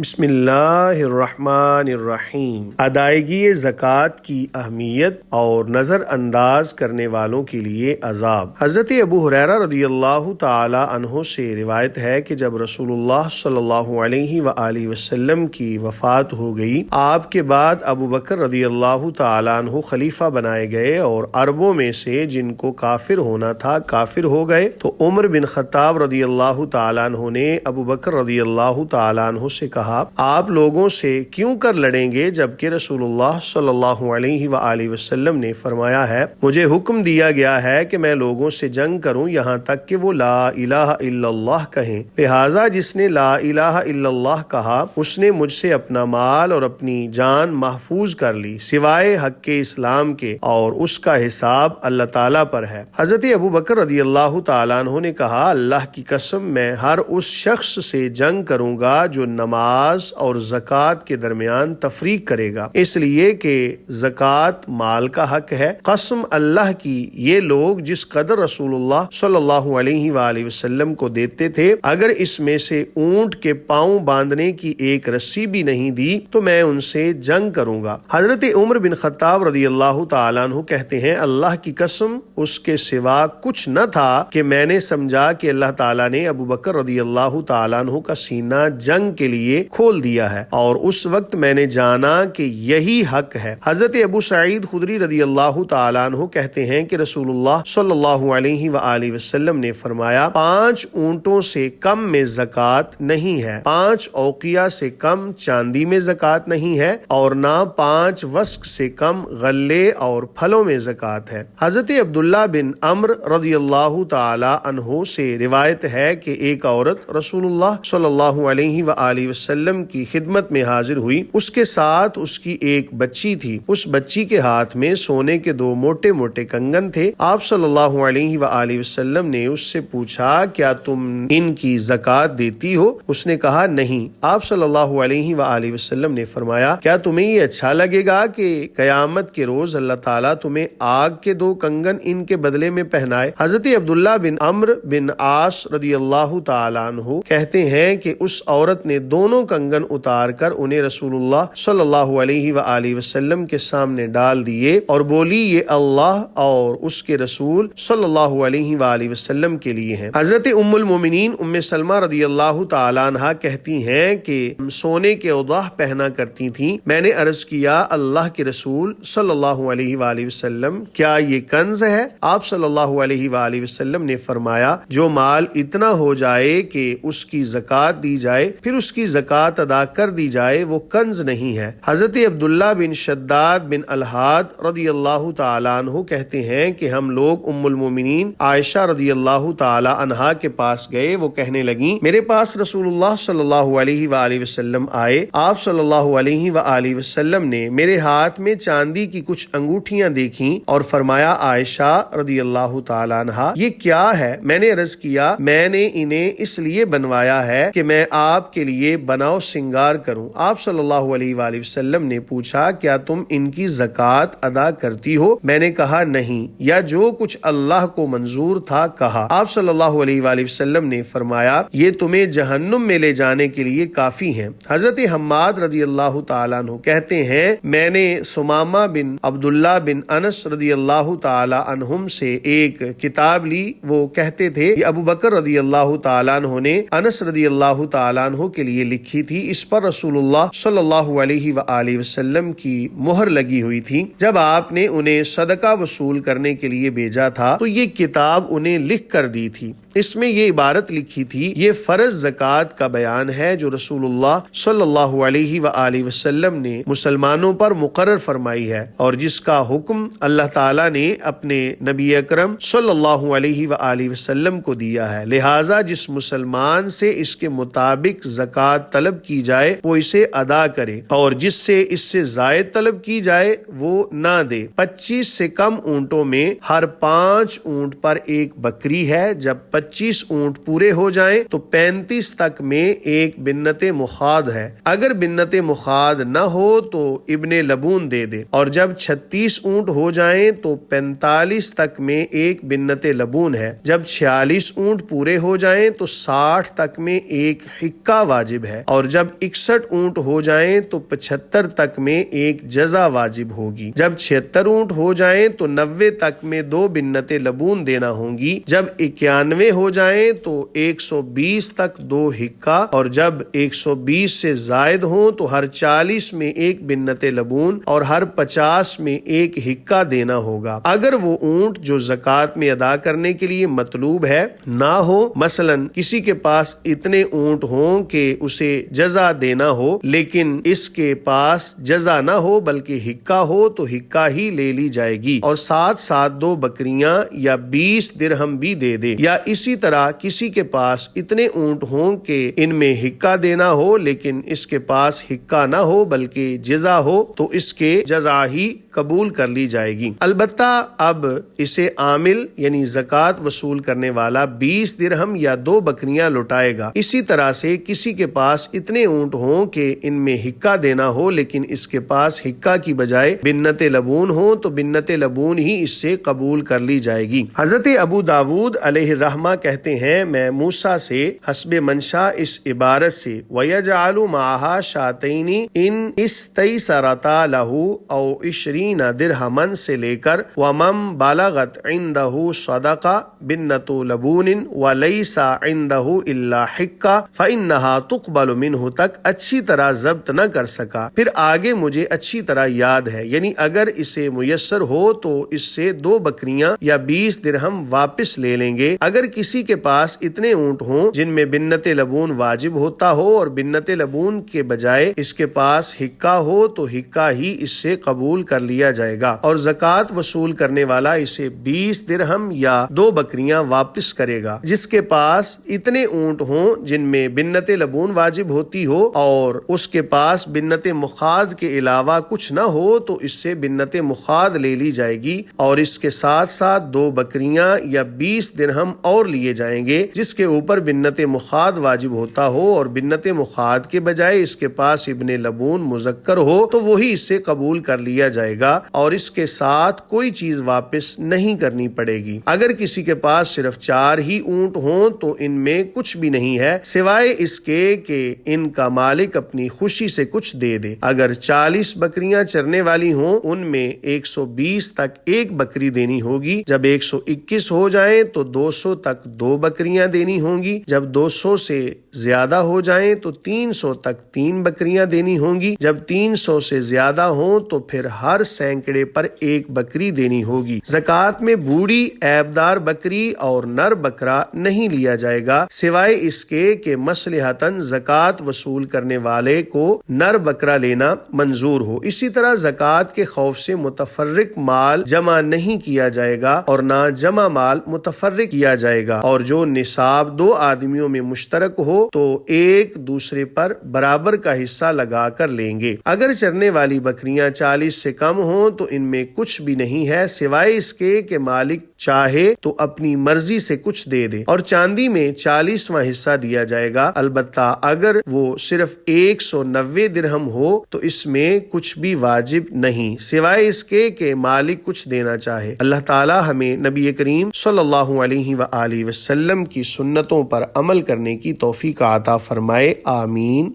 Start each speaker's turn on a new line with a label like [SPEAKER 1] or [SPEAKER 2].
[SPEAKER 1] بسم اللہ الرحمن الرحیم۔ ادائیگی زکوٰۃ کی اہمیت اور نظر انداز کرنے والوں کے لیے عذاب۔ حضرت ابو ہریرہ رضی اللہ تعالی عنہ سے روایت ہے کہ جب رسول اللہ صلی اللہ علیہ وآلہ وسلم کی وفات ہو گئی، آپ کے بعد ابو بکر رضی اللہ تعالی عنہ خلیفہ بنائے گئے اور عربوں میں سے جن کو کافر ہونا تھا کافر ہو گئے، تو عمر بن خطاب رضی اللہ تعالی عنہ نے ابو بکر رضی اللہ تعالی عنہ سے کہا، آپ لوگوں سے کیوں کر لڑیں گے جبکہ رسول اللہ صلی اللہ علیہ وآلہ وسلم نے فرمایا ہے، مجھے حکم دیا گیا ہے کہ میں لوگوں سے جنگ کروں یہاں تک کہ وہ لا الہ الا اللہ کہیں، لہٰذا جس نے لا الہ الا اللہ کہا اس نے مجھ سے اپنا مال اور اپنی جان محفوظ کر لی سوائے حق اسلام کے، اور اس کا حساب اللہ تعالیٰ پر ہے۔ حضرت ابو بکر رضی اللہ تعالیٰ عنہ نے کہا، اللہ کی قسم میں ہر اس شخص سے جنگ کروں گا جو نماز اور زکوٰۃ کے درمیان تفریق کرے گا، اس لیے کہ زکوٰۃ مال کا حق ہے۔ قسم اللہ کی، یہ لوگ جس قدر رسول اللہ صلی اللہ علیہ وآلہ وسلم کو دیتے تھے، اگر اس میں سے اونٹ کے پاؤں باندھنے کی ایک رسی بھی نہیں دی تو میں ان سے جنگ کروں گا۔ حضرت عمر بن خطاب رضی اللہ تعالیٰ عنہ کہتے ہیں، اللہ کی قسم اس کے سوا کچھ نہ تھا کہ میں نے سمجھا کہ اللہ تعالیٰ نے ابو بکر رضی اللہ تعالیٰ عنہ کا سینہ جنگ کے لیے کھول دیا ہے، اور اس وقت میں نے جانا کہ یہی حق ہے۔ حضرت ابو سعید خدری رضی اللہ تعالیٰ عنہ کہتے ہیں کہ رسول اللہ صلی اللہ علیہ وآلہ وسلم نے فرمایا، 5 اونٹوں سے کم میں زکوٰۃ نہیں ہے، 5 اوقیہ سے کم چاندی میں زکوٰۃ نہیں ہے، اور نہ 5 وسق سے کم غلے اور پھلوں میں زکوٰۃ ہے۔ حضرت عبداللہ بن عمرو رضی اللہ تعالی عنہ سے روایت ہے کہ ایک عورت رسول اللہ صلی اللہ علیہ وآلہ وسلم کی خدمت میں حاضر ہوئی، اس کے ساتھ اس کی ایک بچی تھی، اس بچی کے ہاتھ میں سونے کے 2 موٹے موٹے کنگن تھے۔ آپ صلی اللہ علیہ وآلہ وسلم نے اس سے پوچھا، کیا تم ان کی زکوٰۃ دیتی ہو؟ اس نے کہا نہیں۔ آپ صلی اللہ علیہ وآلہ وسلم نے فرمایا، کیا تمہیں یہ اچھا لگے گا کہ قیامت کے روز اللہ تعالیٰ تمہیں آگ کے 2 کنگن ان کے بدلے میں پہنائے؟ حضرت عبداللہ بن عمرو بن عاص رضی اللہ تعالیٰ عنہ کہتے ہیں کہ اس عورت نے دونوں کنگن اتار کر انہیں رسول اللہ صلی اللہ علیہ وآلہ وسلم کے سامنے ڈال دیے اور بولی، یہ اللہ اور اس کے رسول صلی اللہ علیہ وآلہ وسلم کے لیے ہیں۔ حضرت ام المومنین ام سلمہ رضی اللہ تعالی عنہا کہتی ہیں کہ سونے کے اوضاح پہنا کرتی تھیں، میں نے عرض کیا، اللہ کے رسول صلی اللہ علیہ وآلہ وسلم کیا یہ کنز ہے؟ آپ صلی اللہ علیہ وآلہ وسلم نے فرمایا، جو مال اتنا ہو جائے کہ اس کی زکوٰۃ دی جائے پھر اس کی زکوٰۃ ادا کر دی جائے وہ کنز نہیں ہے۔ حضرت عبداللہ بن شداد بن الحاد رضی اللہ تعالی عنہ کہتے ہیں کہ ہم لوگ ام المومنین عائشہ رضی اللہ تعالی عنہا کے پاس گئے، وہ کہنے لگیں، میرے پاس رسول اللہ صلی اللہ علیہ وآلہ وسلم آئے، آپ صلی اللہ علیہ وآلہ وسلم نے میرے ہاتھ میں چاندی کی کچھ انگوٹھیاں دیکھیں اور فرمایا، عائشہ رضی اللہ تعالی عنہا یہ کیا ہے؟ میں نے عرض کیا، میں نے انہیں اس لیے بنوایا ہے کہ میں آپ کے لیے بناؤ سنگار کروں۔ آپ صلی اللہ علیہ وآلہ وسلم نے پوچھا، کیا تم ان کی زکوٰۃ ادا کرتی ہو؟ میں نے کہا نہیں، یا جو کچھ اللہ کو منظور تھا کہا۔ آپ صلی اللہ علیہ وآلہ وسلم نے فرمایا، یہ تمہیں جہنم میں لے جانے کے لیے کافی ہیں۔ حضرت حماد رضی اللہ تعالیٰ عنہ کہتے ہیں، میں نے ثمامہ بن عبداللہ بن انس رضی اللہ تعالی عنہم سے ایک کتاب لی، وہ کہتے تھے کہ ابو بکر رضی اللہ تعالیٰ عنہ نے انس رضی اللہ تعالیٰ عنہ کے لیے لکھی تھی، اس پر رسول اللہ صلی اللہ علیہ وآلہ وسلم کی مہر لگی ہوئی تھی۔ جب آپ نے انہیں صدقہ وصول کرنے کے لیے بھیجا تھا تو یہ کتاب انہیں لکھ کر دی تھی، اس میں یہ عبارت لکھی تھی، یہ فرض زکوٰۃ کا بیان ہے جو رسول اللہ صلی اللہ علیہ وآلہ وسلم نے مسلمانوں پر مقرر فرمائی ہے، اور جس کا حکم اللہ تعالیٰ نے اپنے نبی اکرم صلی اللہ علیہ وآلہ وسلم کو دیا ہے، لہٰذا جس مسلمان سے اس کے مطابق زکوٰۃ طلب کی جائے وہ اسے ادا کرے، اور جس سے اس سے زائد طلب کی جائے وہ نہ دے۔ 25 سے کم اونٹوں میں ہر 5 اونٹ پر ایک بکری ہے، جب 25 اونٹ پورے ہو جائیں تو 35 تک میں ایک بنت مخاض ہے، اگر بنت مخاض نہ ہو تو ابن لبون دے دے، اور جب 36 اونٹ ہو جائیں تو 45 تک میں ایک بنت لبون ہے، جب 46 اونٹ پورے ہو جائیں تو 60 تک میں ایک حقہ واجب ہے۔ اور جب 61 اونٹ ہو جائیں تو 75 تک میں ایک جزا واجب ہوگی، جب 76 اونٹ ہو جائیں تو 90 تک میں 2 بنت لبون دینا ہوں گی، جب 91 ہو جائیں تو 120 تک 2 حقہ، اور جب 120 سے زائد ہوں تو ہر 40 میں 1 بنت لبون اور ہر 50 میں 1 حقہ دینا ہوگا۔ اگر وہ اونٹ جو زکوٰۃ میں ادا کرنے کے لیے مطلوب ہے نہ ہو، مثلا کسی کے پاس اتنے اونٹ ہوں کہ اسے جزا دینا ہو لیکن اس کے پاس جزا نہ ہو بلکہ حقہ ہو تو حقہ ہی لے لی جائے گی، اور ساتھ ساتھ 2 بکریاں یا 20 درہم بھی دے دے۔ یا اسی طرح کسی کے پاس اتنے اونٹ ہوں کہ ان میں حقہ دینا ہو لیکن اس کے پاس حقہ نہ ہو بلکہ جزا ہو تو اس کے جزا ہی قبول کر لی جائے گی۔ البتہ اب اسے عامل یعنی زکوٰۃ وصول کرنے والا 20 درہم یا 2 بکریاں لوٹائے گا۔ اسی طرح سے کسی کے پاس اتنے اونٹ ہوں کہ ان میں حقہ دینا ہو لیکن اس کے پاس حقہ کی بجائے بنت لبون ہو تو بنت لبون ہی اس سے قبول کر لی جائے گی۔ حضرت ابو داود علیہ الرحمہ کہتے ہیں، میں موسیٰ سے حسب منشا اس عبارت سے وَيَجْعَلُ مَعَهَا شَاتَيْنِ إِنْ اسْتَيْسَرَتَا لَهُ أَوْ 20 درہمًا سے لے کر وَمَنْ بَلَغَتْ عِنْدَهُ صَدَقَةٌ بِنَّةُ لَبُونٍ وَلَيْسَ عِنْدَهُ إِلَّا حِقَّةٌ فَإِنَّهَا تُقْبَلُ مِنْهُ تک اچھی طرح ضبط نہ کر سکا۔ پھر آگے مجھے اچھی طرح یاد ہے، یعنی اگر اسے میسر ہو تو اس سے 2 بکریاں یا 20 درہم واپس لے لیں گے۔ اگر کسی کے پاس اتنے اونٹ ہوں جن میں بنت لبون واجب ہوتا ہو اور بنت لبون کے بجائے اس کے پاس حقہ ہو تو حقہ ہی اس سے قبول کر لیا جائے گا، اور زکوٰۃ وصول کرنے والا اسے 20 درہم یا 2 بکریاں واپس کرے گا۔ جس کے پاس اتنے اونٹ ہوں جن میں بنت لبون واجب ہوتی ہو اور اس کے پاس بنت مخاض کے علاوہ کچھ نہ ہو تو اس سے بنت مخاض لے لی جائے گی، اور اس کے ساتھ ساتھ 2 بکریاں یا 20 درہم اور لیے جائیں گے۔ جس کے اوپر بنت مخاض واجب ہوتا ہو اور بنت مخاض کے بجائے اس کے پاس ابن لبون مذکر ہو تو وہی اس سے قبول کر لیا جائے گا، اور اس کے ساتھ کوئی چیز واپس نہیں کرنی پڑے گی۔ اگر کسی کے پاس صرف 4 ہی اونٹ ہوں تو ان میں کچھ بھی نہیں ہے سوائے اس کے کہ ان کا مالک اپنی خوشی سے کچھ دے دے۔ اگر 40 بکریاں چرنے والی ہوں ان میں 120 تک 1 بکری دینی ہوگی، جب 121 ہو جائیں تو 200 تک 2 بکریاں دینی ہوں گی، جب 200 سے زیادہ ہو جائیں تو 300 تک 3 بکریاں دینی ہوں گی، جب 300 سے زیادہ ہوں تو پھر ہر سینکڑے پر 1 بکری دینی ہوگی۔ زکوٰۃ میں بوڑھی عیبدار بکری اور نر بکرا نہیں لیا جائے گا سوائے اس کے کہ مصلحتاً زکوٰۃ وصول کرنے والے کو نر بکرا لینا منظور ہو۔ اسی طرح زکوٰۃ کے خوف سے متفرق مال جمع نہیں کیا جائے گا اور نہ جمع مال متفرق کیا جائے گا، اور جو نصاب 2 آدمیوں میں مشترک ہو تو ایک دوسرے پر برابر کا حصہ لگا کر لیں گے۔ اگر چرنے والی بکریاں 40 سے کم ہوں تو ان میں کچھ بھی نہیں ہے سوائے اس کے کہ مالک چاہے تو اپنی مرضی سے کچھ دے دے، اور چاندی میں 40واں حصہ دیا جائے گا، البتہ اگر وہ صرف 190 درہم ہو تو اس میں کچھ بھی واجب نہیں سوائے اس کے کہ مالک کچھ دینا چاہے۔ اللہ تعالی ہمیں نبی کریم صلی اللہ علیہ وآلہ وسلم کی سنتوں پر عمل کرنے کی توفیق عطا فرمائے، آمین۔